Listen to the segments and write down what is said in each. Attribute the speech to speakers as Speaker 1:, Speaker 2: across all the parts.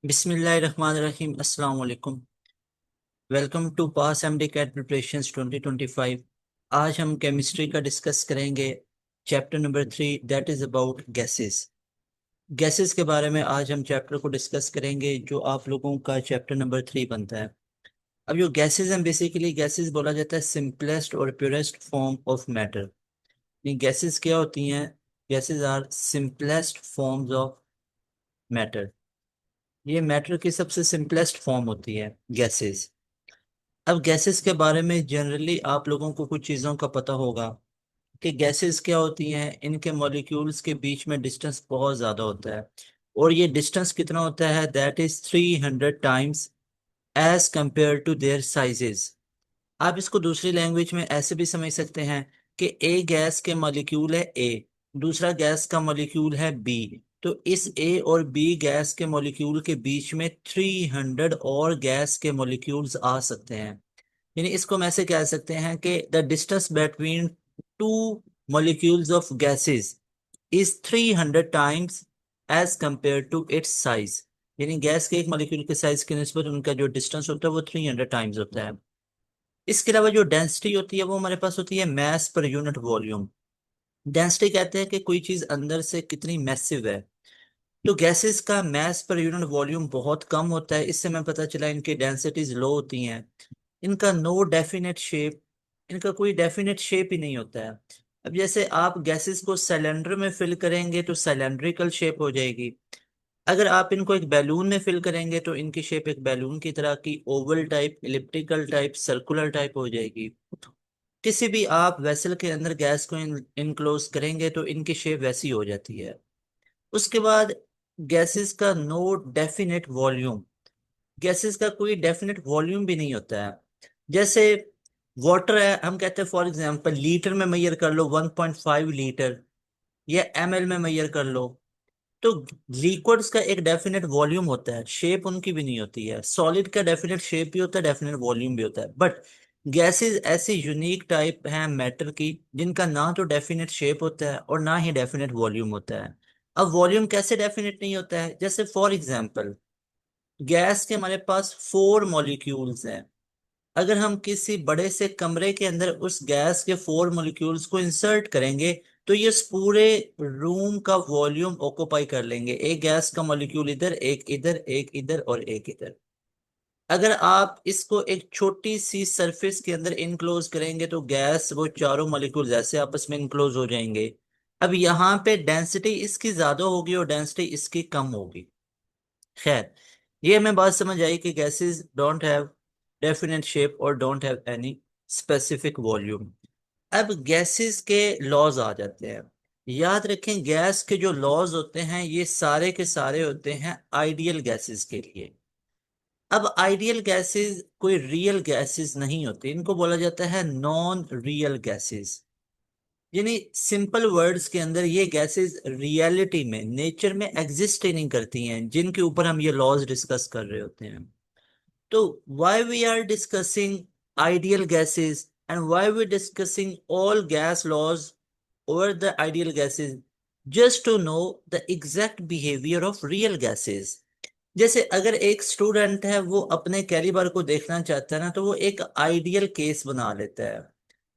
Speaker 1: बिस्मिल्लाहिर्रहमानिर्रहीम अस्सलाम वालेकुम। Welcome to pass MD CAT preparations 2025। आज हम केमिस्ट्री का डिस्कस करेंगे। Chapter number 3 that is about gases. Gases के बारे में आज हम चैप्टर को डिस्कस करेंगे जो आप लोगों का चैप्टर नंबर 3 बनता है। अब जो गैसेस हैं, बेसिकली गैसेस बोला जाता है सिंपलेस्ट और प्योरेस्ट फॉर्म ऑफ मैटर। ये गैसेस क्या होती हैं? Gases are simplest forms of matter. ये मैटर की सबसे सिंपलेस्ट फॉर्म होती है गैसेस। अब गैसेस के बारे में जनरली आप लोगों को कुछ चीज़ों का पता होगा कि गैसेस क्या होती हैं। इनके मॉलिक्यूल्स के बीच में डिस्टेंस बहुत ज़्यादा होता है, और ये डिस्टेंस कितना होता है? That is 300 times as compare to their sizes. आप इसको दूसरी लैंग्वेज में ऐसे भी समझ सकते हैं कि ए गैस के मॉलिक्यूल है ए, दूसरा गैस का मॉलिक्यूल है बी। तो इस ए और बी गैस के मॉलिक्यूल के बीच में 300 और गैस के मॉलिक्यूल्स आ सकते हैं। यानी इसको हम ऐसे कह सकते हैं कि the distance between two molecules of gases is 300 times as compare to its size. यानी गैस के एक मॉलिक्यूल के साइज के निस्बत उनका जो डिस्टेंस होता है वो 300 टाइम्स होता है। इसके अलावा जो डेंसिटी होती है वो हमारे पास होती है mess per unit volume. Density कहते हैं कि कोई चीज अंदर से कितनी मैसिव है। तो गैसेस का मैस पर यूनिट वॉल्यूम बहुत कम होता है। इससे हमें पता चला इनकी डेंसिटीज लो होती हैं। इनका नो डेफिनेट शेप, इनका कोई डेफिनेट शेप ही नहीं होता है। अब जैसे आप गैसेस को सिलेंडर में फिल करेंगे तो सिलेंड्रिकल शेप हो जाएगी। अगर आप इनको एक बैलून में फिल करेंगे तो इनकी शेप एक बैलून की तरह की Oval type, elliptical type, circular type हो जाएगी। किसी भी आप वेसल के अंदर गैस को इनक्लोज करेंगे तो इनकी शेप वैसी हो जाती है। उसके बाद गैसेस का नो डेफिनेट वॉल्यूम। गैसेस का कोई डेफिनेट वॉल्यूम भी नहीं होता है। जैसे वाटर है, हम कहते हैं फॉर एग्जांपल लीटर में मेजर कर लो 1.5 लीटर, या एमएल में मेजर कर लो। तो लिक्विड्स का एक डेफिनेट वॉल्यूम होता है, शेप उनकी भी नहीं होती है। सॉलिड का डेफिनेट शेप भी होता है, डेफिनेट वॉल्यूम भी होता है। बट गैसेस ऐसी यूनिक टाइप हैं मैटर की जिनका ना तो डेफिनेट शेप होता है और ना ही डेफिनेट वॉल्यूम होता है। अब वॉल्यूम कैसे डेफिनेट नहीं होता है? जैसे फॉर एग्जांपल गैस के हमारे पास 4 मॉलिक्यूल्स हैं। अगर हम किसी बड़े से कमरे के अंदर उस गैस के 4 मॉलिक्यूल्स को इंसर्ट करेंगे तो ये इस पूरे रूम का वॉल्यूम ऑक्यूपाई कर लेंगे। एक गैस का मॉलिक्यूल इधर, एक इधर, एक इधर और एक इधर। अगर आप इसको एक छोटी सी सरफेस के अंदर इनक्लोज करेंगे तो गैस वो चारों मॉलिक्यूल ऐसे आपस में इनक्लोज हो जाएंगे। अब यहाँ पे डेंसिटी इसकी ज्यादा होगी और डेंसिटी इसकी कम होगी। खैर, ये हमें बात समझ आई कि gases don't have definite shape और don't have any specific volume. अब गैसेस के लॉज आ जाते हैं। याद रखें, गैस के जो लॉज होते हैं ये सारे के सारे होते हैं आइडियल गैसेस के लिए। अब आइडियल गैसेस कोई रियल गैसेस नहीं होते, इनको बोला जाता है नॉन रियल गैसेस। यानी सिंपल वर्ड्स के अंदर ये गैसेस रियलिटी में, नेचर में एग्जिस्ट ही नहीं करती हैं, जिनके ऊपर हम ये लॉज डिस्कस कर रहे होते हैं। तो why we are discussing ideal gases and why we discussing all gas laws over the ideal gases? Just to know the exact behaviour of real gases. जैसे अगर एक स्टूडेंट है वो अपने कैलिबर को देखना चाहता है ना, तो वो एक आइडियल केस बना लेता है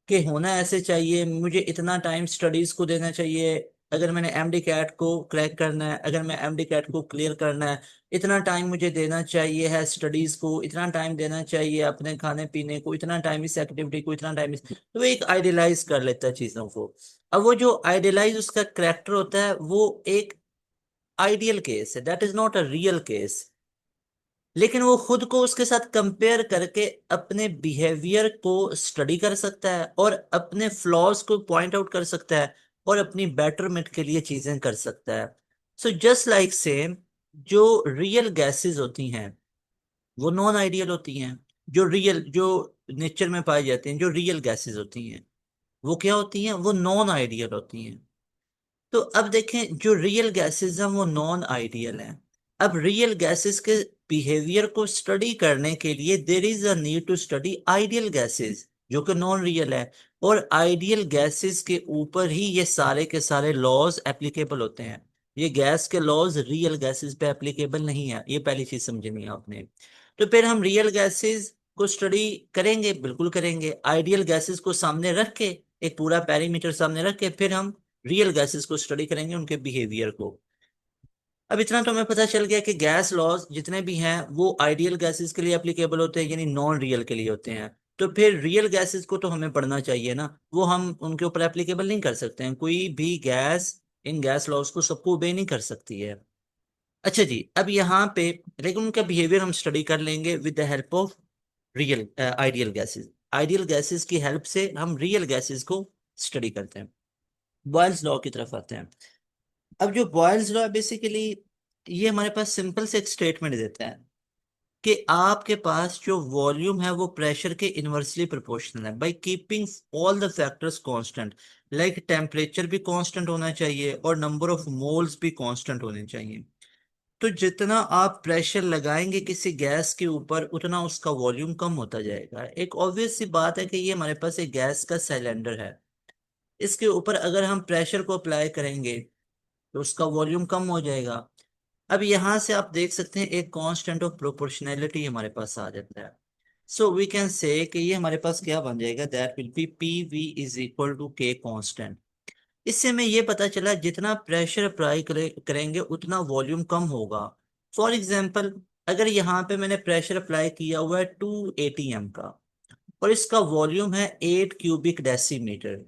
Speaker 1: कि होना ऐसे चाहिए, मुझे इतना टाइम स्टडीज को देना चाहिए। अगर मैंने एमडी कैट को क्रैक करना है, अगर मैं एमडी कैट को क्लियर करना है, इतना टाइम मुझे देना चाहिए है स्टडीज को, इतना टाइम देना चाहिए अपने खाने पीने को, इतना टाइम इस एक्टिविटी को, इतना टाइम इस। तो वो एक आइडियलाइज कर लेता है चीजों को। अब वो जो आइडियलाइज उसका करेक्टर होता है वो एक आइडियल केस है, that is not a real case. लेकिन वो खुद को उसके साथ कंपेयर करके अपने बिहेवियर को स्टडी कर सकता है और अपने फ्लॉज को पॉइंट आउट कर सकता है और अपनी बेटरमेंट के लिए चीजें कर सकता है। सो जस्ट लाइक सेम, जो रियल गैसेस होती हैं वो नॉन आइडियल होती हैं। जो नेचर में पाई जाती हैं, जो रियल गैसेस होती हैं वो क्या होती हैं? वो नॉन आइडियल होती हैं। तो अब देखें, जो रियल गैसेस हैं वो नॉन आइडियल हैं। अब रियल गैसेस के बिहेवियर को स्टडी करने के लिए there is a need to study ideal gases जो कि नॉन रियल है। और आइडियल गैसेस के ऊपर ही ये सारे के सारे लॉज एप्लीकेबल होते हैं। ये गैस के लॉज रियल गैसेस पे एप्लीकेबल नहीं है, ये पहली चीज समझनी है आपने। तो फिर हम रियल गैसेस को स्टडी करेंगे, बिल्कुल करेंगे, आइडियल गैसेस को सामने रख के, एक पूरा पैरामीटर सामने रख के फिर हम रियल गैसेस को स्टडी करेंगे, उनके बिहेवियर को। अब इतना तो हमें पता चल गया कि गैस लॉज जितने भी हैं वो आइडियल गैसेस के लिए एप्लीकेबल होते हैं, यानी नॉन रियल के लिए होते हैं। तो फिर रियल गैसेस को तो हमें पढ़ना चाहिए ना, वो हम उनके ऊपर एप्लीकेबल नहीं कर सकते हैं, कोई भी गैस इन गैस लॉज को सबको ओबे नहीं कर सकती है। अच्छा जी, अब यहाँ पे लेकिन उनका बिहेवियर हम स्टडी कर लेंगे with the help of real ideal gases. Ideal gases की हेल्प से हम रियल गैसेस को स्टडी करते हैं। बॉयल्स लॉ की तरफ आते हैं। अब जो बॉयल्स लॉ है बेसिकली, ये हमारे पास सिंपल से एक स्टेटमेंट देता है कि आपके पास जो वॉल्यूम है वो प्रेशर के इनवर्सली प्रोपोर्शनल है by keeping all the factors constant. Like temperature भी कांस्टेंट होना चाहिए और नंबर ऑफ मोल्स भी कांस्टेंट होने चाहिए। तो जितना आप प्रेशर लगाएंगे किसी गैस के ऊपर उतना उसका वॉल्यूम कम होता जाएगा। एक ऑब्वियस सी बात है कि ये हमारे पास एक गैस का सिलेंडर है, इसके ऊपर अगर हम प्रेशर को अप्लाई करेंगे तो उसका वॉल्यूम कम हो जाएगा। अब यहां से आप देख सकते हैं एक कांस्टेंट ऑफ प्रोपोर्शनैलिटी हमारे पास आ जाता है। सो वी कैन से कि ये हमारे पास क्या बन जाएगा, that will be P V is equal to K constant. इससे हमें ये पता चला जितना प्रेशर अप्लाई करेंगे उतना वॉल्यूम कम होगा। फॉर एग्जाम्पल, अगर यहाँ पे मैंने प्रेशर अप्लाई किया हुआ है 2 ATM का और इसका वॉल्यूम है 8 cubic decimetre.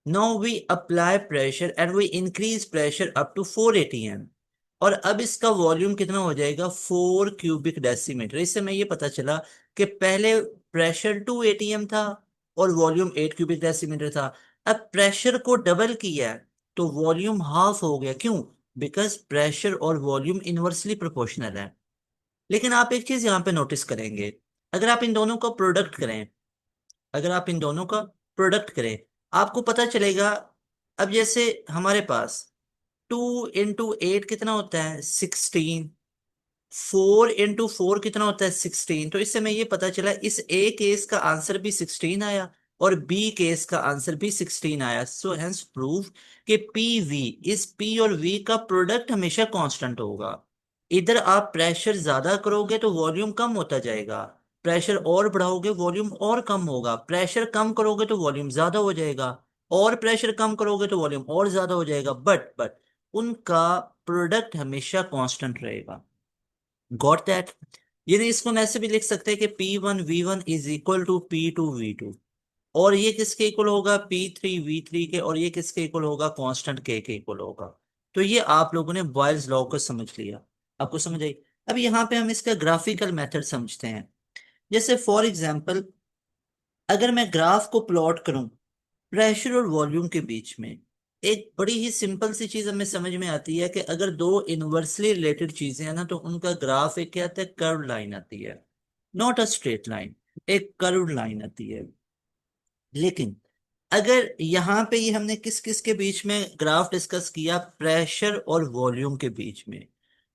Speaker 1: Now we apply pressure and we increase pressure up to 4 ATM। और अब इसका वॉल्यूम कितना हो जाएगा, 4 क्यूबिक डेसीमीटर। इससे मैं ये पता चला कि पहले प्रेशर 2 ATM था और वॉल्यूम 8 क्यूबिक डेसीमीटर था। अब प्रेशर को डबल किया है तो वॉल्यूम हाफ हो गया। क्यों? बिकॉज प्रेशर और वॉल्यूम इनवर्सली प्रोपोर्शनल है। लेकिन आप एक चीज यहाँ पे नोटिस करेंगे, अगर आप इन दोनों का प्रोडक्ट करें, अगर आप इन दोनों का प्रोडक्ट करें आपको पता चलेगा। अब जैसे हमारे पास 2 इंटू 8 कितना होता है, 16। 4 इंटू 4 कितना होता है, 16। तो इससे मैं ये पता चला इस ए केस का आंसर भी 16 आया और बी केस का आंसर भी 16 आया। सो हेंस प्रूव कि पी वी, इस पी और वी का प्रोडक्ट हमेशा कांस्टेंट होगा। इधर आप प्रेशर ज्यादा करोगे तो वॉल्यूम कम होता जाएगा, प्रेशर और बढ़ाओगे वॉल्यूम और कम होगा, प्रेशर कम करोगे तो वॉल्यूम ज्यादा हो जाएगा, और प्रेशर कम करोगे तो वॉल्यूम और ज्यादा हो जाएगा। बट उनका प्रोडक्ट हमेशा कांस्टेंट रहेगा। Got that? यानी इसको हम ऐसे भी लिख सकते हैं कि P1 V1 is equal to P2 V2। और ये किसके इक्वल होगा, P3 V3 के। और ये किसके इक्वल होगा, कांस्टेंट के इक्वल होगा। तो ये आप लोगों ने बॉयल्स लॉ को समझ लिया। आपको समझ आई? अब यहाँ पे हम इसका ग्राफिकल मेथड समझते हैं। जैसे फॉर एग्जाम्पल, अगर मैं ग्राफ को प्लॉट करूं प्रेशर और वॉल्यूम के बीच में, एक बड़ी ही सिंपल सी चीज हमें समझ में आती है कि अगर दो इनवर्सली रिलेटेड चीजें हैं ना तो उनका ग्राफ एक क्या आता है, कर्व लाइन आती है, नॉट अ स्ट्रेट लाइन, एक कर्व लाइन आती है। लेकिन अगर यहाँ पे ये हमने किस किस के बीच में ग्राफ डिस्कस किया, प्रेशर और वॉल्यूम के बीच में।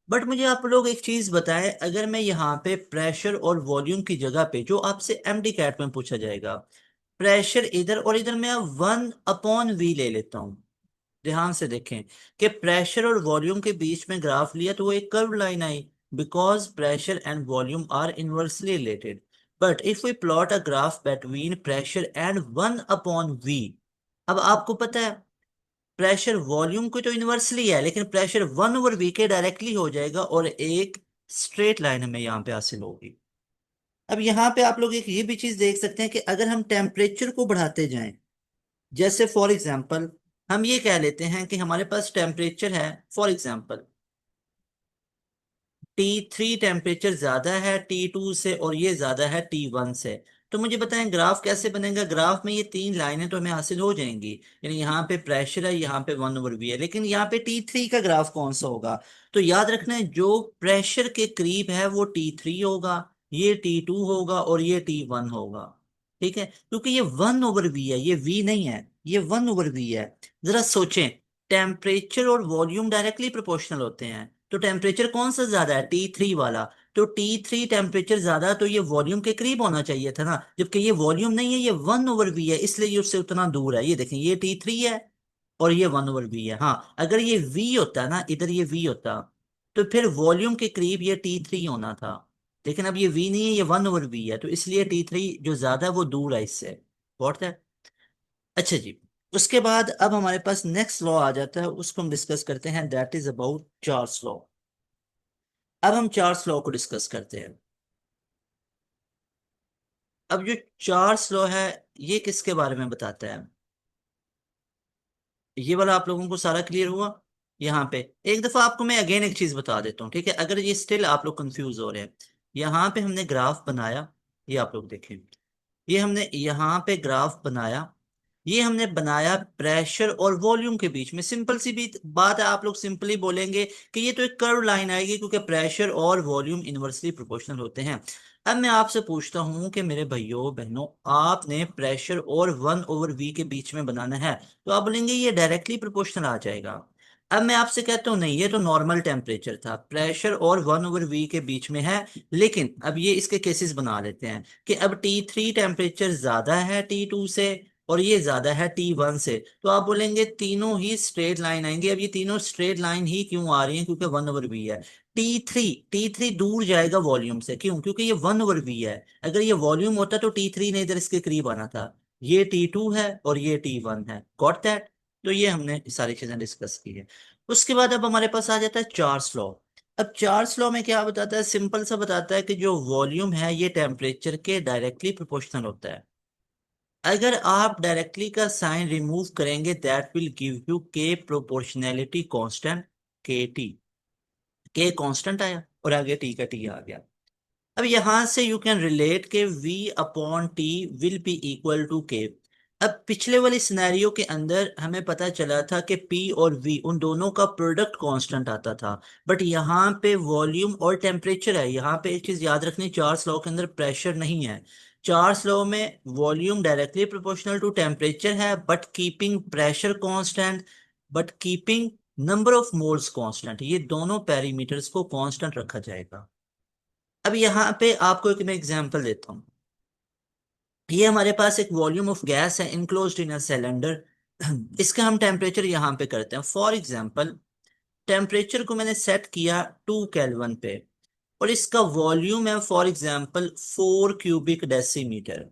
Speaker 1: बट मुझे आप लोग एक चीज बताएं, अगर मैं यहाँ पे प्रेशर और वॉल्यूम की जगह पे, जो आपसे एमडी कैट में पूछा जाएगा, प्रेशर इधर और इधर मैं 1/V ले लेता हूँ। ध्यान से देखें कि प्रेशर और वॉल्यूम के बीच में ग्राफ लिया तो वो एक कर्व लाइन आई, because pressure and volume are inversely related. But if we plot a graph between pressure and 1/V, अब आपको पता है प्रेशर वॉल्यूम को तो इनवर्सली है लेकिन प्रेशर 1/V के डायरेक्टली हो जाएगा और एक स्ट्रेट लाइन हमें यहाँ पे हासिल होगी। अब यहाँ पे आप लोग एक ये भी चीज देख सकते हैं कि अगर हम टेम्परेचर को बढ़ाते जाएं, जैसे फॉर एग्जांपल हम ये कह लेते हैं कि हमारे पास टेम्परेचर है, फॉर एग्जांपल T3 टेम्परेचर ज्यादा है T2 से और ये ज्यादा है T1 से। तो मुझे बताएं ग्राफ कैसे बनेगा। ग्राफ में ये तीन लाइनें तो हमें हासिल हो जाएंगी, यानी यहाँ पे प्रेशर है, यहाँ पे 1/V है, लेकिन यहाँ पे T3 का ग्राफ कौन सा होगा। तो याद रखना है जो प्रेशर के करीब है वो T3 होगा, ये T2 होगा और ये T1 होगा। ठीक है, क्योंकि ये 1/V है, ये V नहीं है, ये 1/V है। जरा सोचें, टेम्परेचर और वॉल्यूम डायरेक्टली प्रोपोर्शनल होते हैं, तो टेम्परेचर कौन सा ज्यादा है, T3 वाला। तो T3 टेम्परेचर ज्यादा तो ये वॉल्यूम के करीब होना चाहिए था ना, जबकि ये वॉल्यूम नहीं है, ये 1/V है, इसलिए ये उससे उतना दूर है। ये देखें, ये T3 है और ये 1/v है। हाँ, अगर ये v होता ना, इधर ये v होता, तो फिर वॉल्यूम के करीब ये T3 होना था। लेकिन अब ये v नहीं है, ये 1/v है, तो इसलिए T3 जो ज्यादा है वो दूर है इससे। वॉट है। अच्छा जी। उसके बाद अब हमारे पास नेक्स्ट लॉ आ जाता है, उसको हम डिस्कस करते हैं, that is about Charles law. अब हम चार्ल्स लॉ को डिस्कस करते हैं। अब जो चार्ल्स लॉ है, ये किसके बारे में बताता है? ये वाला आप लोगों को सारा क्लियर हुआ? यहाँ पे एक दफा आपको मैं अगेन एक चीज बता देता हूँ, ठीक है, अगर ये स्टिल आप लोग कंफ्यूज हो रहे हैं। यहाँ पे हमने ग्राफ बनाया, ये आप लोग देखें, ये हमने यहाँ पे ग्राफ बनाया, ये हमने बनाया प्रेशर और वॉल्यूम के बीच में। सिंपल सी भी बात है, आप लोग सिंपली बोलेंगे कि ये तो एक कर्व लाइन आएगी, क्योंकि प्रेशर और वॉल्यूम इनवर्सली प्रोपोर्शनल होते हैं। अब मैं आपसे पूछता हूं कि मेरे भाइयों बहनों, आपने प्रेशर और 1/v के बीच में बनाना है, तो आप बोलेंगे ये डायरेक्टली प्रोपोर्शनल आ जाएगा। अब मैं आपसे कहता हूँ नहीं, ये तो नॉर्मल टेम्परेचर था, प्रेशर और 1/v के बीच में है। लेकिन अब ये इसके केसेस बना लेते हैं कि अब T3 टेम्परेचर ज्यादा है T2 से, और ये ज्यादा है T1 से, तो आप बोलेंगे तीनों ही स्ट्रेट लाइन आएंगे। अब ये तीनों स्ट्रेट लाइन ही क्यों आ रही हैं? क्योंकि 1/v है। टी थ्री दूर जाएगा वॉल्यूम से, क्यों? क्योंकि ये 1/v है। अगर ये वॉल्यूम होता तो T3 ने इधर इसके करीब आना था। ये T2 है और ये T1 है। Got that? तो ये हमने सारी चीजें डिस्कस की है। उसके बाद अब हमारे पास आ जाता है चार्ल्स लॉ। अब चार्ल्स लॉ में क्या बताता है? सिंपल सा बताता है कि जो वॉल्यूम है ये टेम्परेचर के डायरेक्टली प्रोपोर्शनल होता है। अगर आप डायरेक्टली का साइन रिमूव करेंगे, दैट विल गिव यू के प्रोपोर्शनैलिटी कांस्टेंट, के कांस्टेंट आया और आगे टी का टी आ गया। अब यहां से यू कैन रिलेट के v upon T will be equal to K. अब पिछले वाली सिनेरियो के अंदर हमें पता चला था कि p और v उन दोनों का प्रोडक्ट कांस्टेंट आता था। बट यहाँ पे वॉल्यूम और टेम्परेचर है। यहाँ पे एक चीज याद रखनी, चार्ल्स लॉ के अंदर प्रेशर नहीं है। चार्ल्स लॉ में volume directly proportional to temperature है, but keeping pressure constant, but keeping number of moles constant. ये दोनों पैरामीटर्स को कांस्टेंट रखा जाएगा। अब यहाँ पे आपको एक मैं एग्जांपल देता हूँ। ये हमारे पास एक वॉल्यूम ऑफ गैस है इनक्लोज्ड इन अ सिलेंडर। इसका हम टेम्परेचर यहाँ पे करते हैं। फॉर एग्जांपल, टेम्परेचर को मैंने सेट किया 2 केल्विन पे, और इसका वॉल्यूम है फॉर एग्जांपल 4 क्यूबिक डेसीमीटर।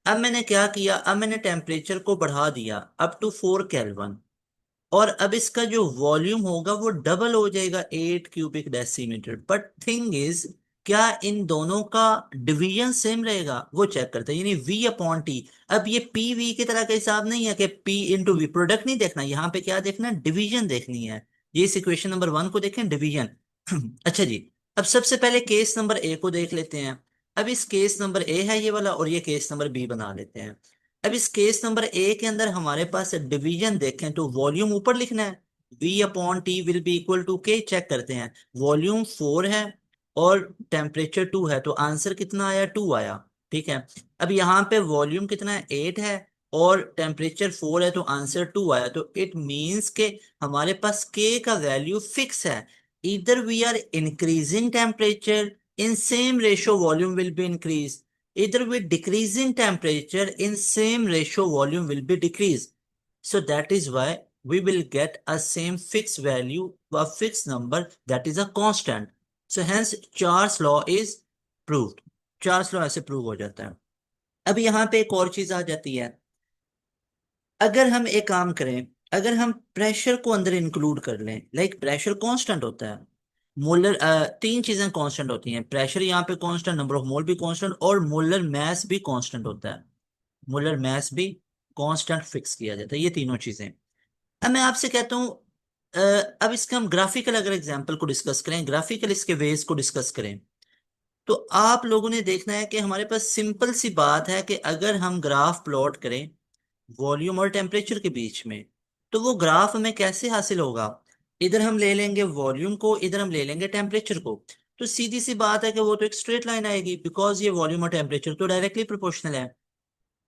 Speaker 1: अब मैंने क्या किया, अब मैंने टेम्परेचर को बढ़ा दिया अप टू 4 केल्विन, और अब इसका जो वॉल्यूम होगा वो डबल हो जाएगा, 8 cubic decimetre. But thing is, क्या इन दोनों का डिवीजन सेम रहेगा? वो चेक करते हैं, यानी v अपॉन टी। अब ये पी वी की तरह का हिसाब नहीं है कि p इंटू वी, प्रोडक्ट नहीं देखना, यहाँ पे क्या देखना है? डिवीजन देखनी है। ये इस इक्वेशन नंबर 1 को देखें, डिवीजन। अच्छा जी। अब सबसे पहले केस नंबर ए को देख लेते हैं। अब इस केस नंबर ए है ये वाला, और ये केस नंबर बी बना लेते हैं। अब इस केस नंबर ए के अंदर हमारे पास डिवीजन देखें तो वॉल्यूम ऊपर लिखना है, v upon T will be equal to K. Check करते हैं, वॉल्यूम 4 है और टेम्परेचर 2 है, तो आंसर कितना आया? 2 आया। ठीक है। अब यहाँ पे वॉल्यूम कितना है? 8 है, और टेम्परेचर 4 है, तो आंसर 2 आया। तो इट मीन्स के हमारे पास के का वैल्यू फिक्स है। इधर we are increasing temperature, in same ratio volume will be increase. either with decreasing temperature in same ratio volume will be decreased. So that is why we will get a same fixed value, a fixed number, that is a constant. So hence Charles law is proved. Charles law ऐसे prove हो जाता है। अब यहाँ पे एक और चीज आ जाती है। अगर हम एक काम करें, अगर हम प्रेशर को अंदर इंक्लूड कर लें, लाइक प्रेशर कांस्टेंट होता है, मोलर, तीन चीजें कांस्टेंट होती हैं, प्रेशर यहाँ पे कांस्टेंट, नंबर ऑफ मोल भी कांस्टेंट, और मोलर मैस भी कांस्टेंट होता है। मोलर मैस भी कांस्टेंट फिक्स किया जाता है, ये तीनों चीजें। अब मैं आपसे कहता हूँ, अ, अब इसका हम ग्राफिकल अगर एग्जांपल को डिस्कस करें, ग्राफिकल इसके वेज को डिस्कस करें, तो आप लोगों ने देखना है कि हमारे पास सिंपल सी बात है कि अगर हम ग्राफ प्लॉट करें वॉल्यूम और टेम्परेचर के बीच में, तो वो ग्राफ हमें कैसे हासिल होगा? इधर हम ले लेंगे वॉल्यूम को, इधर हम ले लेंगे टेम्परेचर को, तो सीधी सी बात है कि वो तो एक स्ट्रेट लाइन आएगी, बिकॉज ये वॉल्यूम और टेम्परेचर तो डायरेक्टली प्रोपोर्शनल है।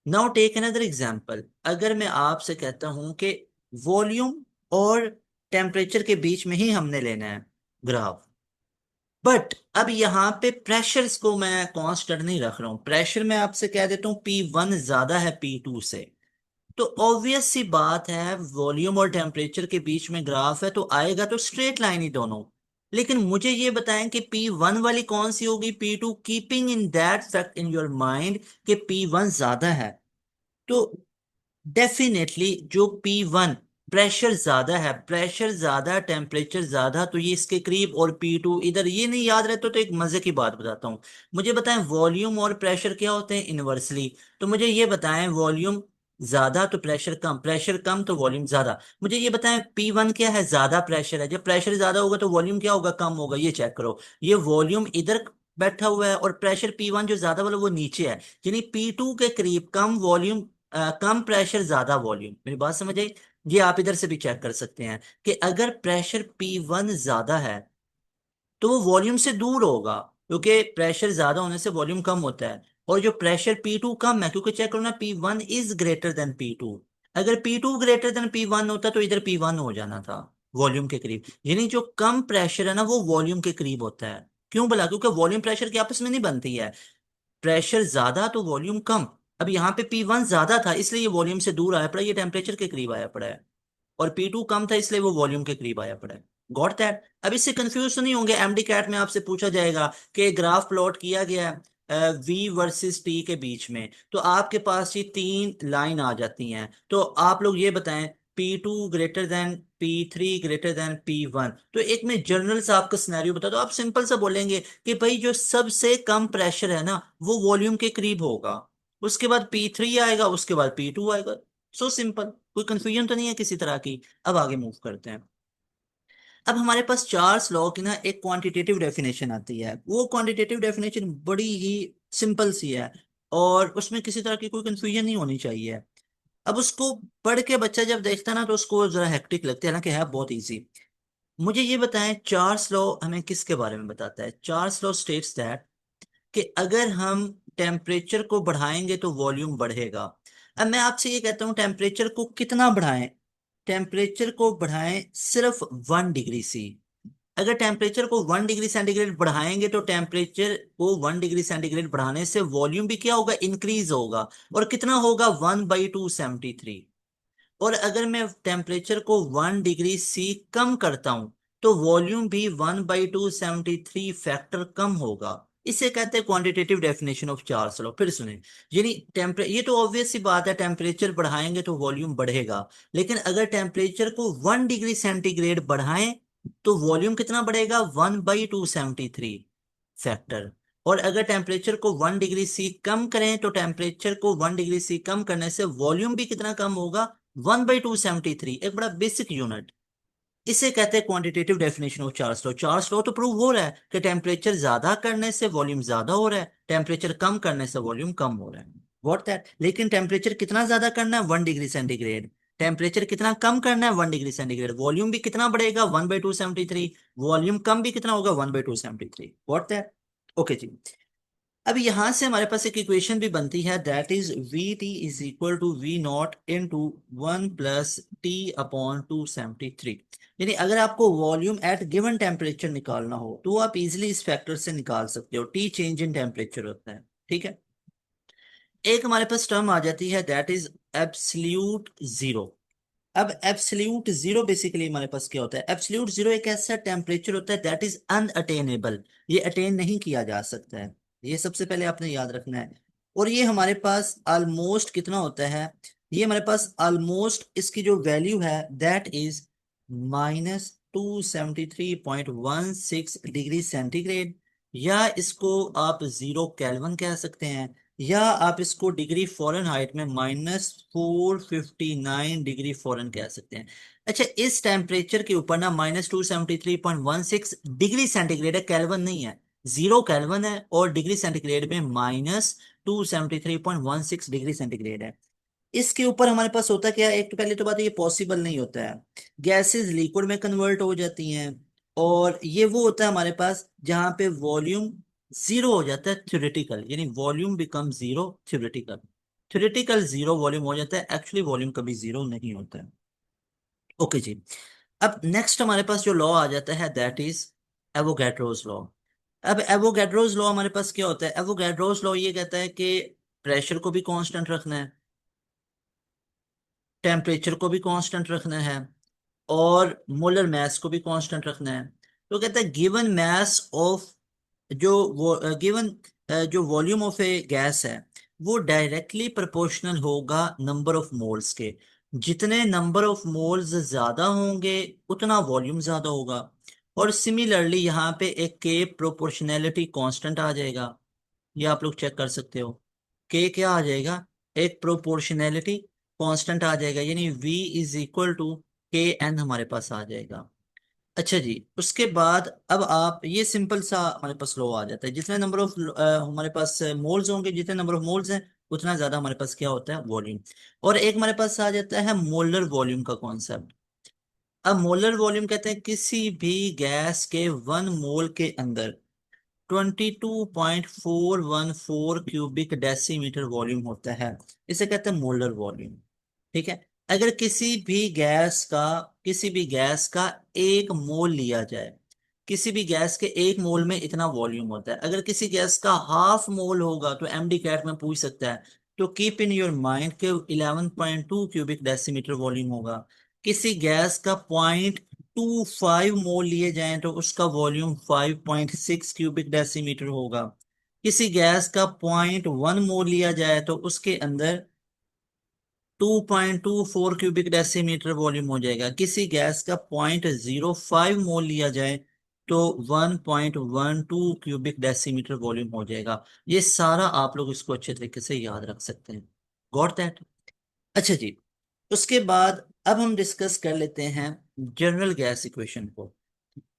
Speaker 1: Now take another example. अगर मैं आपसे कहता हूं कि वॉल्यूम और टेम्परेचर के बीच में ही हमने लेना है ग्राफ, बट अब यहाँ पे प्रेशर्स को मैं कांस्टेंट नहीं रख रहा हूं। प्रेशर मैं आपसे कह देता हूं P1 ज्यादा है P2 से, तो ऑब्वियस सी बात है, वॉल्यूम और टेम्परेचर के बीच में ग्राफ है तो आएगा तो स्ट्रेट लाइन ही दोनों। लेकिन मुझे ये बताएं कि P1 वाली कौन सी होगी, P2, keeping in that fact in your mind कि P1 ज्यादा है। तो डेफिनेटली जो P1 प्रेशर ज्यादा है, प्रेशर ज्यादा, टेम्परेचर ज्यादा, तो ये इसके करीब, और P2 इधर। ये नहीं याद रहता तो एक मजे की बात बताता हूँ। मुझे बताएं वॉल्यूम और प्रेशर क्या होते हैं इनवर्सली। तो मुझे ये बताएं वॉल्यूम ज्यादा तो प्रेशर कम, प्रेशर कम तो वॉल्यूम ज्यादा। मुझे ये बताएं P1 क्या है, ज्यादा प्रेशर है। जब प्रेशर ज्यादा होगा तो वॉल्यूम क्या होगा, कम होगा। ये चेक करो, ये वॉल्यूम इधर बैठा हुआ है और प्रेशर P1 जो ज्यादा वाला वो नीचे है, यानी P2 के करीब कम वॉल्यूम, कम प्रेशर ज्यादा वॉल्यूम। मेरी बात समझ आई? ये आप इधर से भी चेक कर सकते हैं कि अगर प्रेशर P1 ज्यादा है तो वो वॉल्यूम से दूर होगा, क्योंकि प्रेशर ज्यादा होने से वॉल्यूम कम होता है। और जो प्रेशर P2 कम है, क्योंकि चेक करो ना, P1 is greater than P2। अगर P2 ग्रेटर देन P1 होता तो इधर P1 हो जाना था, वॉल्यूम के करीब। यानी जो कम प्रेशर है ना वो वॉल्यूम के करीब होता है। क्यों बोला? क्योंकि वॉल्यूम प्रेशर की आपस में नहीं बनती है। प्रेशर ज्यादा तो वॉल्यूम कम। अब यहाँ पे P1 ज्यादा था इसलिए ये वॉल्यूम से दूर आया पड़ा, ये टेम्परेचर के करीब आया पड़ा है। और P2 कम था इसलिए वो वॉल्यूम के करीब आया पड़ा है। Got that? अब इससे कंफ्यूज तो नहीं होंगे? एमडी कैट में आपसे पूछा जाएगा कि ग्राफ प्लॉट किया गया है V वर्सेस T के बीच में, तो आपके पास ये तीन लाइन आ जाती हैं। तो आप लोग ये बताएं P2 greater than P3 greater than P1, तो एक में जनरल सा आपका सिनेरियो बता दो। आप सिंपल सा बोलेंगे कि भाई जो सबसे कम प्रेशर है ना वो वॉल्यूम के करीब होगा, उसके बाद P3 आएगा, उसके बाद P2 आएगा। सो सिंपल, कोई कंफ्यूजन तो नहीं है किसी तरह की। अब आगे मूव करते हैं। अब हमारे पास चार्ल्स लॉ की ना एक क्वांटिटेटिव डेफिनेशन आती है। वो क्वांटिटेटिव डेफिनेशन बड़ी ही सिंपल सी है और उसमें किसी तरह की कोई कंफ्यूजन नहीं होनी चाहिए। अब उसको पढ़ के बच्चा जब देखता है ना तो उसको जरा हेक्टिक लगता है, हालांकि है बहुत इजी। मुझे ये बताएं चार्ल्स लॉ हमें किसके बारे में बताता है? चार्ल्स लॉ स्टेट्स दैट कि अगर हम टेम्परेचर को बढ़ाएंगे तो वॉल्यूम बढ़ेगा। अब मैं आपसे ये कहता हूं टेम्परेचर को कितना बढ़ाएं? टेम्परेचर को बढ़ाएं सिर्फ 1 डिग्री सी। अगर टेम्परेचर को 1 डिग्री सेंटीग्रेड बढ़ाएंगे तो टेम्परेचर को 1 डिग्री सेंटीग्रेड बढ़ाने से वॉल्यूम भी क्या होगा, इंक्रीज होगा। और कितना होगा, 1/273। और अगर मैं टेम्परेचर को 1 डिग्री सी कम करता हूं तो वॉल्यूम भी 1/273 फैक्टर कम होगा। इसे कहते हैं quantitative definition of Charles law. फिर सुने, यानी टेम्परे ये तो ऑब्वियस सी बात है, टेम्परेचर बढ़ाएंगे तो वॉल्यूम बढ़ेगा। लेकिन अगर टेम्परेचर को 1 डिग्री सेंटीग्रेड बढ़ाएं तो वॉल्यूम कितना बढ़ेगा, 1/273 फैक्टर। और अगर टेम्परेचर को 1 डिग्री सी कम करें तो टेम्परेचर को 1 डिग्री सी कम करने से वॉल्यूम भी कितना कम होगा, 1/273। एक बड़ा बेसिक यूनिट। इसे कहते हैं quantitative definition of Charles law. Charles law तो प्रूव हो रहा है कि टेम्परेचर ज्यादा करने से वॉल्यूम ज्यादा हो रहा है, टेम्परेचर कम करने से वॉल्यूम कम हो रहा है। What that? लेकिन टेम्परेचर कितना ज्यादा करना है, 1 डिग्री सेंटीग्रेड। टेम्परेचर कितना कम करना है, 1 डिग्री सेंटीग्रेड। वॉल्यूम भी कितना बढ़ेगा, 1/273। वॉल्यूम कम भी कितना होगा, 1/273। What that? ओके जी। अब यहां से हमारे पास एक इक्वेशन भी बनती है, that is VT is equal to V0 into 1 + T/273। यानी अगर आपको वॉल्यूम एट गिवन टेम्परेचर निकालना हो तो आप इजिली इस फैक्टर से निकाल सकते हो। टी चेंज इन टेम्परेचर होता है, ठीक है। एक हमारे पास टर्म आ जाती है दैट इज एब्सल्यूट जीरो। अब एब्सल्यूट जीरो बेसिकली हमारे पास क्या होता है? एब्सल्यूट जीरो एक ऐसा टेम्परेचर होता है दैट इज अनअटेनेबल, ये अटेन नहीं किया जा सकता है। ये सबसे पहले आपने याद रखना है। और ये हमारे पास ऑलमोस्ट कितना होता है, ये हमारे पास ऑलमोस्ट इसकी जो वैल्यू है दैट इज -273.16 डिग्री सेंटीग्रेड। या इसको आप 0 केल्विन कह सकते हैं, या आप इसको डिग्री फॉरेनहाइट में -459 डिग्री फॉरेन कह सकते हैं। अच्छा, इस टेम्परेचर के ऊपर ना -273.16 डिग्री सेंटीग्रेड है, केल्विन नहीं है। 0 केल्विन है और डिग्री सेंटीग्रेड में -273.16 डिग्री सेंटीग्रेड है। इसके ऊपर हमारे पास होता क्या है? एक तो पहले तो बात है, ये पॉसिबल नहीं होता है। गैसेस लिक्विड में कन्वर्ट हो जाती हैं। और ये वो होता है हमारे पास जहां पे वॉल्यूम जीरो हो जाता है थ्योरेटिकल, यानी volume become zero theoretical. Theoretical zero volume हो जाता है, एक्चुअली वॉल्यूम कभी जीरो नहीं होता है। ओके जी। अब नेक्स्ट हमारे पास जो लॉ आ जाता है दैट इज एवोगैड्रोस लॉ। अब एवोगैड्रोस लॉ हमारे पास क्या होता है? एवोगैड्रोस लॉ ये कहता है कि प्रेशर को भी कांस्टेंट रखना है, टेम्परेचर को भी कांस्टेंट रखना है और मोलर मास को भी कांस्टेंट रखना है। तो कहता है गिवन मास ऑफ जो वो गिवन जो वॉल्यूम ऑफ ए गैस है वो डायरेक्टली प्रोपोर्शनल होगा नंबर ऑफ मोल्स के। जितने नंबर ऑफ मोल्स ज्यादा होंगे उतना वॉल्यूम ज्यादा होगा। और सिमिलरली यहाँ पे एक के प्रोपोर्शनैलिटी कांस्टेंट आ जाएगा। ये आप लोग चेक कर सकते हो। के क्या आ जाएगा, एक प्रोपोर्शनैलिटी कांस्टेंट आ जाएगा, यानी V इज इक्वल टू के एन हमारे पास आ जाएगा। अच्छा जी, उसके बाद अब आप ये सिंपल सा हमारे पास लो आ जाता है, जितने नंबर ऑफ हमारे पास मोल्स होंगे, जितने नंबर ऑफ मोल्स हैं उतना ज्यादा हमारे पास क्या होता है, वॉल्यूम। और एक हमारे पास आ जाता है मोलर वॉल्यूम का कॉन्सेप्ट। अब मोलर वॉल्यूम कहते हैं किसी भी गैस के 1 मोल के अंदर 22.414 क्यूबिक डेसीमीटर वॉल्यूम होता है। इसे कहते हैं मोलर वॉल्यूम। ठीक है। अगर किसी भी गैस का 1 मोल लिया जाए, किसी भी गैस के 1 मोल में इतना वॉल्यूम होता है। अगर किसी गैस का हाफ मोल होगा तो एमडी कैट में पूछ सकता है। तो कीप इन योर माइंड के 11.2 क्यूबिक डेसीमीटर वॉल्यूम होगा। किसी गैस का 0.25 मोल लिए जाएं तो उसका वॉल्यूम 5.6 क्यूबिक डेसीमीटर होगा। किसी गैस का 0.1 मोल लिया जाए तो उसके अंदर 2.24 क्यूबिक डेसीमीटर वॉल्यूम हो जाएगा। किसी गैस का 0.05 मोल लिया जाए तो 1.12 क्यूबिक डेसीमीटर वॉल्यूम हो जाएगा। ये सारा आप लोग इसको अच्छे तरीके से याद रख सकते हैं। Got that? अच्छा जी, उसके बाद अब हम डिस्कस कर लेते हैं जनरल गैस इक्वेशन को।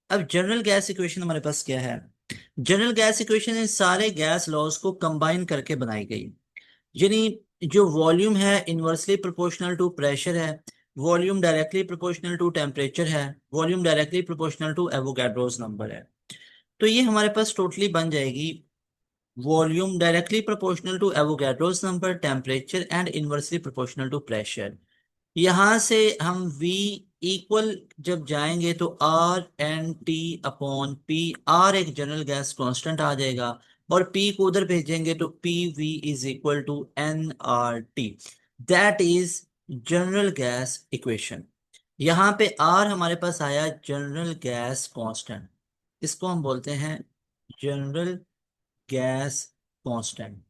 Speaker 1: अब जनरल गैस इक्वेशन हमारे पास क्या है? जनरल गैस इक्वेशन इन सारे गैस लॉज को कंबाइन करके बनाई गई। यानी जो वॉल्यूम है इनवर्सली प्रोपोर्शनल टू प्रेशर है, volume directly proportional to temperature है, volume directly proportional to Avogadro's number है। तो ये हमारे पास टोटली बन जाएगी volume directly proportional to Avogadro's number, temperature and inversely proportional to pressure. यहां से हम V इक्वल जब जाएंगे तो R/N/T/P। R एक जनरल गैस कांस्टेंट आ जाएगा और P को उधर भेजेंगे तो PV is equal to NRT। That is general gas equation. यहाँ पे R हमारे पास आया जनरल गैस कांस्टेंट, इसको हम बोलते हैं जनरल गैस कांस्टेंट।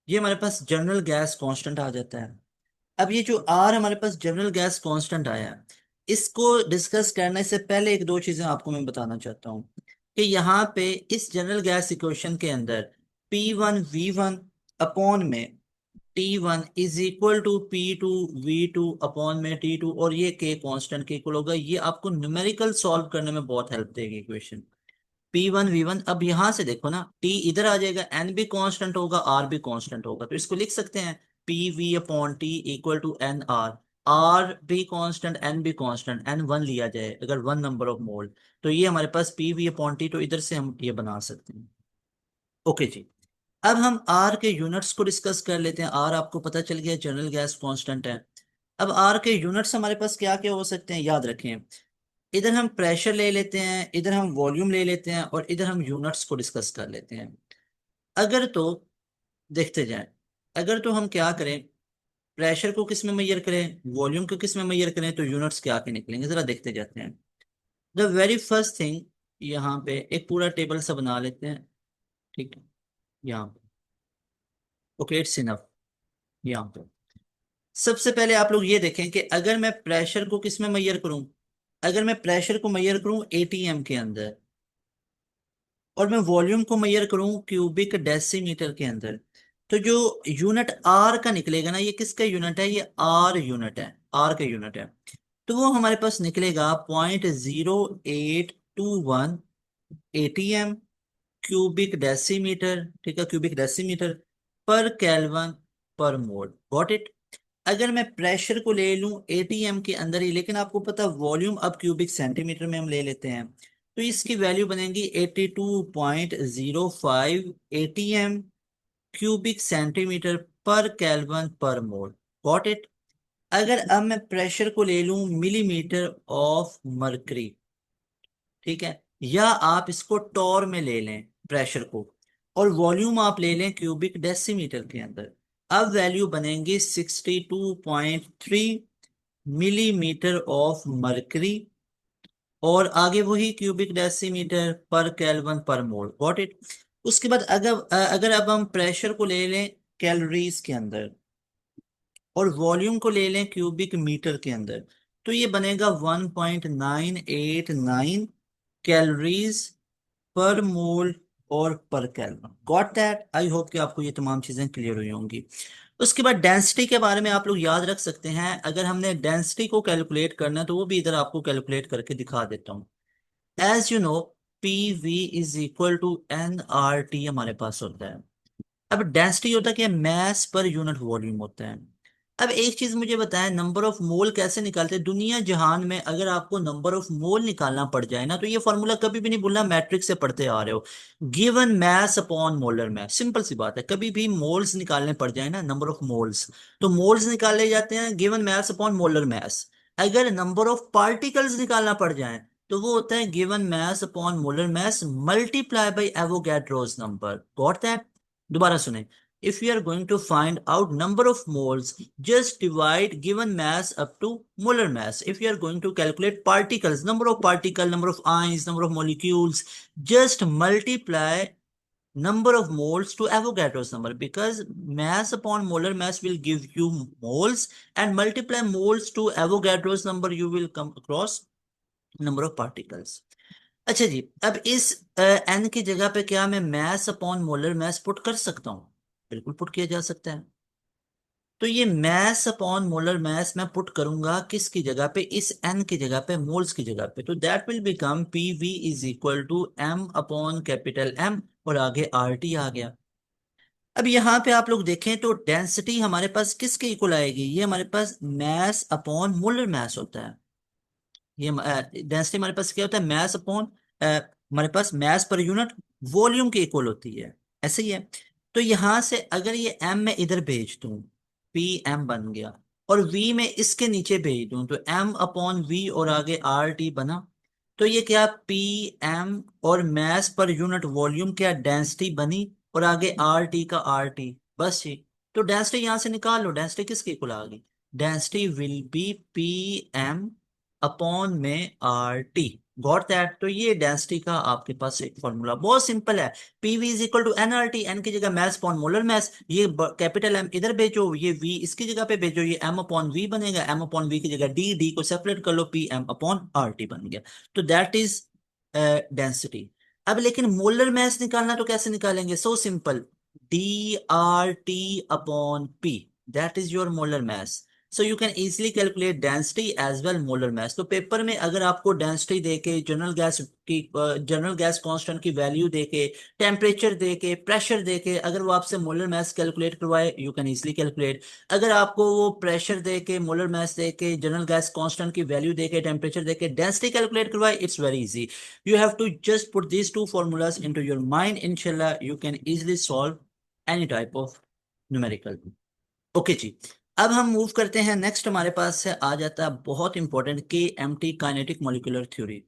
Speaker 1: ये हमारे पास जनरल गैस कांस्टेंट आ जाता है। अब ये जो आर हमारे पास जनरल गैस कांस्टेंट आया है, इसको डिस्कस करने से पहले एक दो चीजें आपको मैं बताना चाहता हूँ कि यहाँ पे इस जनरल गैस इक्वेशन के अंदर P1 V1 अपॉन में T1 is equal to P2 V2 upon में T2, और ये के कांस्टेंट के इक्वल होगा। ये आपको न्यूमेरिकल सॉल्व करने में बहुत हेल्प देगी इक्वेशन। P1 V1, अब यहां से देखो ना, T इधर आ जाएगा, N भी कांस्टेंट होगा, R भी कांस्टेंट होगा, तो इसको लिख सकते हैं PV upon T equal to NR। R भी कांस्टेंट, N भी कांस्टेंट, N 1 लिया जाए अगर 1 नंबर ऑफ मोल, तो ये हमारे पास PV अपॉन T, तो इधर से हम ये बना सकते हैं। ओके जी। अब हम R के यूनिट्स को डिस्कस कर लेते हैं। R आपको पता चल गया जनरल गैस कांस्टेंट है। अब R के यूनिट्स हमारे पास क्या क्या हो सकते हैं, याद रखें। इधर हम प्रेशर ले लेते हैं, इधर हम वॉल्यूम ले लेते हैं, और इधर हम यूनिट्स को डिस्कस कर लेते हैं। अगर तो देखते जाएं, अगर तो हम क्या करें, प्रेशर को किस में मेजर करें, वॉल्यूम को किस में मेजर करें, तो यूनिट्स क्या के निकलेंगे जरा देखते जाते हैं। द वेरी फर्स्ट थिंग, यहाँ पे एक पूरा टेबल सा बना लेते हैं। ठीक है, यहाँ पे ओके, इट्स इनफ। यहाँ पे सबसे पहले आप लोग ये देखें कि अगर मैं प्रेशर को किस में मेजर करूं, अगर मैं प्रेशर को मेजर करूं एटीएम के अंदर, और मैं वॉल्यूम को मेजर करूं क्यूबिक डेसीमीटर के अंदर, तो जो यूनिट आर का निकलेगा ना, ये किसका यूनिट है, ये आर यूनिट है, आर का यूनिट है। तो वो हमारे पास निकलेगा 0.0821 एटीएम क्यूबिक डेसीमीटर। ठीक है, क्यूबिक डेसीमीटर पर केल्विन पर मोल। Got it? अगर मैं प्रेशर को ले लूं एटीएम के अंदर ही, लेकिन आपको पता वॉल्यूम अब क्यूबिक सेंटीमीटर में हम ले लेते हैं, तो इसकी वैल्यू बनेगी 82.05 एटीएम क्यूबिक सेंटीमीटर पर केल्विन पर मोल। Got it? अगर अब मैं प्रेशर को ले लूं मिलीमीटर ऑफ मरकरी, ठीक है, या आप इसको टॉर में ले लें प्रेशर को, और वॉल्यूम आप ले लें क्यूबिक डेसीमीटर के अंदर, अब वैल्यू बनेंगी 62.3 मिलीमीटर ऑफ मरकरी, और आगे वही क्यूबिक डेसीमीटर पर केल्विन पर मोल, गॉट इट। उसके बाद अगर अब हम प्रेशर को ले लें कैलोरीज के अंदर, और वॉल्यूम को ले लें क्यूबिक मीटर के अंदर, तो ये बनेगा 1.989 कैलोरीज पर मोल और पर kelvin. Got that. I hope कि आपको ये तमाम चीजें क्लियर हुई होंगी। उसके बाद डेंसिटी के बारे में आप लोग याद रख सकते हैं। अगर हमने डेंसिटी को कैलकुलेट करना है तो वो भी इधर आपको कैलकुलेट करके दिखा देता हूँ। As you know, P V is equal to N R T हमारे पास होता है। अब डेंसिटी होता है क्या, मैस पर यूनिट वॉल्यूम होता है। अब एक चीज मुझे बताएं, नंबर ऑफ मोल कैसे निकालते हैं दुनिया जहान में। अगर आपको नंबर ऑफ मोल निकालना पड़ जाए ना, तो ये फॉर्मूला कभी भी नहीं भूलना, मैट्रिक्स से पढ़ते आ रहे हो। Given mass upon molar mass, simple सी बात है। कभी भी मोल्स निकालने पड़ जाए ना, नंबर ऑफ मोल्स, तो मोल्स निकाले जाते हैं given mass upon molar mass. अगर नंबर ऑफ पार्टिकल्स निकालना पड़ जाए, तो वो होता है given mass upon molar mass multiply by Avogadro's number. Got that. दोबारा सुने, if we are going to find out number of moles, just divide given mass up to molar mass. If you are going to calculate particles, number of particle, number of ions, number of molecules, just multiply number of moles to Avogadro's number, because mass upon molar mass will give you moles, and multiply moles to Avogadro's number, you will come across number of particles. अच्छा जी, अब इस N की जगह पे क्या मैं mass upon molar mass put कर सकता हूँ? बिल्कुल पुट किया जा सकता है। तो ये मैस अपॉन मोलर मैस मैं पुट करूंगा किसकी जगह पे, इस एन की जगह पे, मोल्स की जगह पे, तो that will become P V is equal to M upon capital M, और आगे आर टी आ गया। अब यहाँ पे आप लोग देखें तो डेंसिटी हमारे पास किसके इक्वल आएगी, ये हमारे पास मैस अपॉन मोलर मैस होता है। ये डेंसिटी हमारे पास क्या होता है, मैस अपॉन, हमारे पास मैस पर यूनिट वॉल्यूम के इक्वल होती है। ऐसे ही है। तो यहां से अगर ये एम में इधर भेज दूं, पी एम बन गया, और वी में इसके नीचे भेज दूं, तो एम अपॉन वी और आगे आर टी बना। तो ये क्या, पी एम और मैस पर यूनिट वॉल्यूम क्या डेंसिटी बनी, और आगे आर टी का आर टी, बस जी। तो डेंसिटी यहां से निकाल लो, डेंसिटी किसके इक्वल आ गई, density will be P M upon में आर टी। Got that. तो ये डेंसिटी का आपके पास एक फॉर्मूला बहुत सिंपल है। PV is equal to N R T, N की जगह मैस अपॉन मोलर मैस, ये कैपिटल एम इधर भेजो, ये वी इसकी जगह पे भेजो, ये एम अपॉन वी बनेगा, एम अपॉन वी की जगह डी, डी को सेपरेट कर लो, P M upon R T बन गया। तो दैट इज डेंसिटी। अब लेकिन मोलर मैस निकालना तो कैसे निकालेंगे, so simple, D R T upon P, that is your molar mass. So you can easily calculate density as well molar mass. तो पेपर में अगर आपको डेंसिटी देके, जनरल गैस कांस्टेंट की वैल्यू देके, टेम्परेचर देके, प्रेशर देके, अगर वो आपसे मोलर मैस कैलकुलेट करवाए, यू कैन इजीली कैलकुलेट। अगर आपको वो प्रेशर देके, मोलर मैस देके, जनरल गैस कांस्टेंट की वैल्यू देके, टेम्परेचर देके डेंसिटी कैलकुलेट करवाए, it's very easy. You have to just put these two formulas into your mind. Inshallah, you can easily solve any type of numerical. Okay जी। अब हम move करते हैं next, हमारे पास से आ जाता है बहुत important K M T, kinetic molecular theory.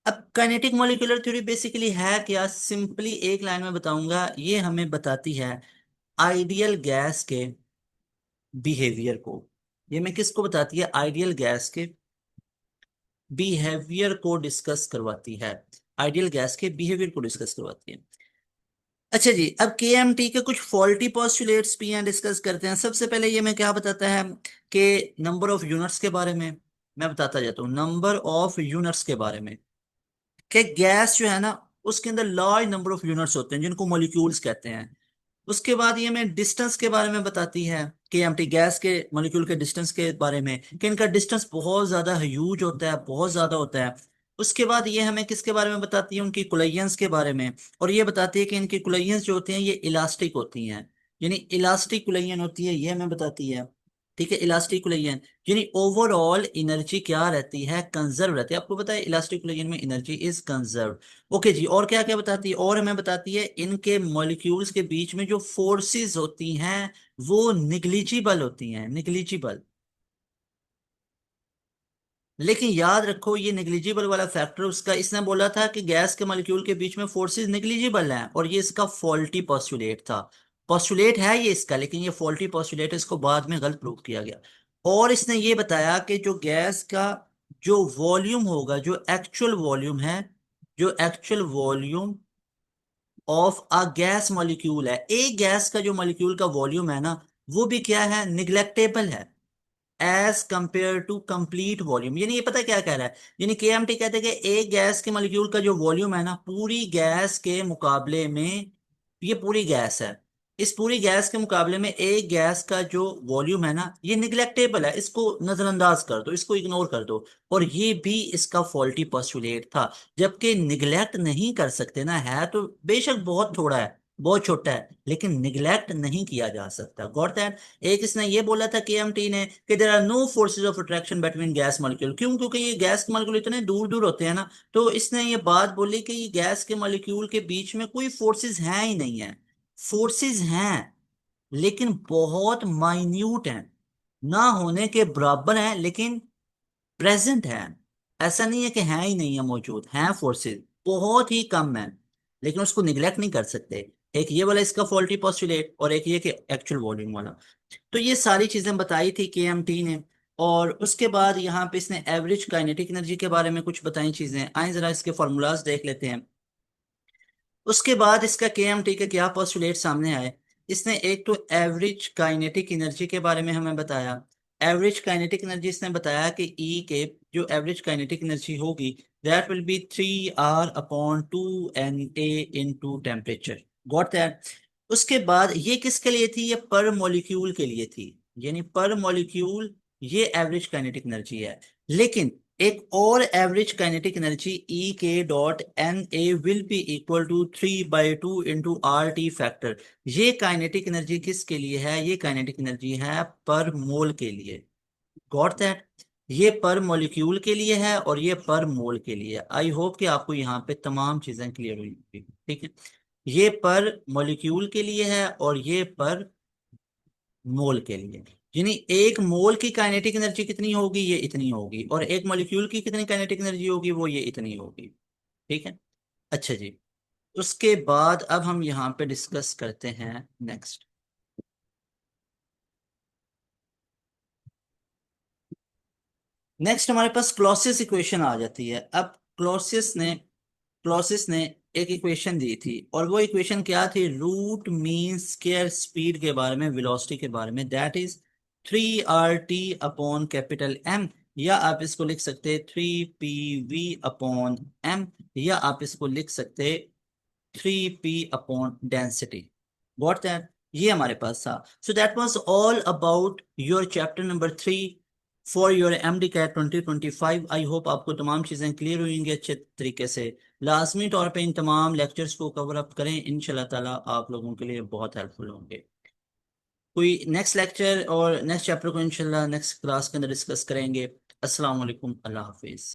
Speaker 1: अब काइनेटिक मॉलिक्यूलर थ्योरी बेसिकली है क्या, सिंपली एक लाइन में बताऊंगा, ये हमें बताती है आइडियल गैस के बिहेवियर को। ये मैं किसको बताती है, आइडियल गैस के बिहेवियर को डिस्कस करवाती है। आइडियल गैस के बिहेवियर को डिस्कस करवाती है। अच्छा जी, अब केएमटी के कुछ फॉल्टी पोस्टुलेट्स भी हैं, डिस्कस करते हैं। सबसे पहले ये मैं क्या बताता है कि नंबर ऑफ यूनिट्स के बारे में मैं बताता जाता हूँ, नंबर ऑफ यूनिट्स के बारे में, कि गैस जो है ना, उसके अंदर लार्ज नंबर ऑफ यूनिट्स होते हैं जिनको मॉलिक्यूल्स कहते हैं। उसके बाद ये मैं डिस्टेंस के बारे में बताती है कि एम्प्टी गैस के मॉलिक्यूल के डिस्टेंस के बारे में, कि इनका डिस्टेंस बहुत ज्यादा ह्यूज होता है, बहुत ज्यादा होता है। उसके बाद ये हमें किसके बारे में बताती है, उनकी कोलिजन्स के बारे में। और ये बताती है कि इनकी कोलिजन्स जो होती हैं ये इलास्टिक होती हैं, यानी इलास्टिक कोलिजन होती है, ये हमें बताती है। ठीक है, इलास्टिक कोलिजन, यानी ओवरऑल एनर्जी क्या रहती है, कंजर्व रहती है। आपको पता है इलास्टिक कोलिजन में एनर्जी इज कंजर्व। ओके जी, और क्या क्या बताती है, और हमें बताती है इनके मॉलिक्यूल्स के बीच में जो फोर्सेस होती हैं वो निग्लिजिबल होती हैं, निग्लिजिबल। लेकिन याद रखो, ये निग्लिजिबल वाला फैक्टर उसका, इसने बोला था कि गैस के मॉलिक्यूल के बीच में फोर्सेस निग्लिजिबल हैं, और ये इसका फॉल्टी पोस्टुलेट था। पोस्टुलेट है ये इसका, लेकिन ये फॉल्टी पोस्टुलेट, इसको बाद में गलत प्रूव किया गया। और इसने ये बताया कि जो गैस का जो वॉल्यूम होगा, जो एक्चुअल वॉल्यूम है, जो actual volume of a gas molecule है, एक गैस का जो मॉलिक्यूल का वॉल्यूम है ना, वो भी क्या है, निग्लेक्टेबल है as compare to complete volume. यानी ये पता क्या कह रहा है, यानी केएमटी कहते हैं कि एक गैस के मॉलिक्यूल का जो वॉल्यूम है ना, पूरी गैस के मुकाबले में, ये पूरी गैस है, इस पूरी गैस के मुकाबले में एक गैस का जो वॉल्यूम है ना, ये निग्लेक्टेबल है, इसको नजरअंदाज कर दो, इसको इग्नोर कर दो। और ये भी इसका फॉल्टी पोस्टुलेट था। जबकि निग्लेक्ट नहीं कर सकते ना, है तो बेशक बहुत थोड़ा है, बहुत छोटा है, लेकिन निग्लेक्ट नहीं किया जा सकता। Got that. एक इसने ये बोला था केएमटी ने कि there are no forces of attraction between gas molecule. क्यों? क्योंकि ये गैस के मॉलिक्यूल इतने दूर दूर होते हैं ना। तो इसने ये बात बोली कि ये गैस के मॉलिक्यूल के बीच में कोई फोर्सेस हैं ही नहीं है। फोर्सेस हैं, लेकिन बहुत माइन्यूट हैं, ना होने के बराबर हैं, लेकिन प्रेजेंट है। ऐसा नहीं है कि है ही नहीं है, मौजूद हैं फोर्सेस, बहुत ही कम है, लेकिन उसको निगलेक्ट नहीं कर सकते। एक ये वाला इसका फॉल्टी पोस्टुलेट, और एक ये कि एक्चुअल वॉल्यूम वाला। तो ये सारी चीजें बताई थी केएमटी ने। और उसके बाद यहाँ पे इसने एवरेज काइनेटिक एनर्जी के बारे में कुछ बताई चीजें। आए जरा इसके फॉर्मूलाज देख लेते हैं। उसके बाद इसका केएमटी के क्या पोस्टुलेट सामने आए। इसने एक तो एवरेज काइनेटिक एनर्जी के बारे में हमें बताया। एवरेज काइनेटिक एनर्जी इसने बताया कि ई के जो एवरेज काइनेटिक एनर्जी होगी, that will B 3R/2 Na into temperature. Got that. उसके बाद ये किसके लिए थी, ये पर मॉलिक्यूल के लिए थी, यानी पर मॉलिक्यूल ये एवरेज काइनेटिक एनर्जी है। लेकिन एक और average kinetic energy E K dot N A will be equal to 3/2 into RT factor. ये काइनेटिक एनर्जी किसके लिए है, ये काइनेटिक एनर्जी है पर मोल के लिए। Got that. ये पर मॉलिक्यूल के लिए है और ये पर मोल के लिए है। आई होप कि आपको यहाँ पे तमाम चीजें क्लियर हुई होंगी। ठीक है। ये पर मॉलिक्यूल के लिए है और ये पर मोल के लिए। यानी एक मोल की काइनेटिक एनर्जी कितनी होगी, ये इतनी होगी, और एक मॉलिक्यूल की कितनी काइनेटिक एनर्जी होगी, वो ये इतनी होगी। ठीक है। अच्छा जी। उसके बाद अब हम यहाँ पे डिस्कस करते हैं नेक्स्ट। नेक्स्ट हमारे पास क्लॉसियस इक्वेशन आ जाती है। अब क्लॉसियस ने एक इक्वेशन दी थी, और वो इक्वेशन क्या थी, रूट मीन स्क्वायर स्पीड के बारे में, वेलोसिटी के बारे में, दैट इज 3RT/कैपिटल M। या आप इसको लिख सकते 3PV/M, या आप इसको लिख सकते 3P/डेंसिटी। What that. ये हमारे पास था। So that was all about your chapter number 3 for your MD CAT 2025। I hope आपको तमाम चीज़ें क्लियर हुई अच्छे तरीके से। लाजमी तौर पे इन तमाम लेक्चर्स को कवर अप करें, इंशाल्लाह ताला आप लोगों के लिए बहुत हेल्पफुल होंगे। कोई नेक्स्ट लेक्चर और नेक्स्ट चैप्टर को इंशाल्लाह नेक्स्ट क्लास के अंदर डिस्कस करेंगे। अस्सलाम वालेकुम, अल्लाह हाफिज।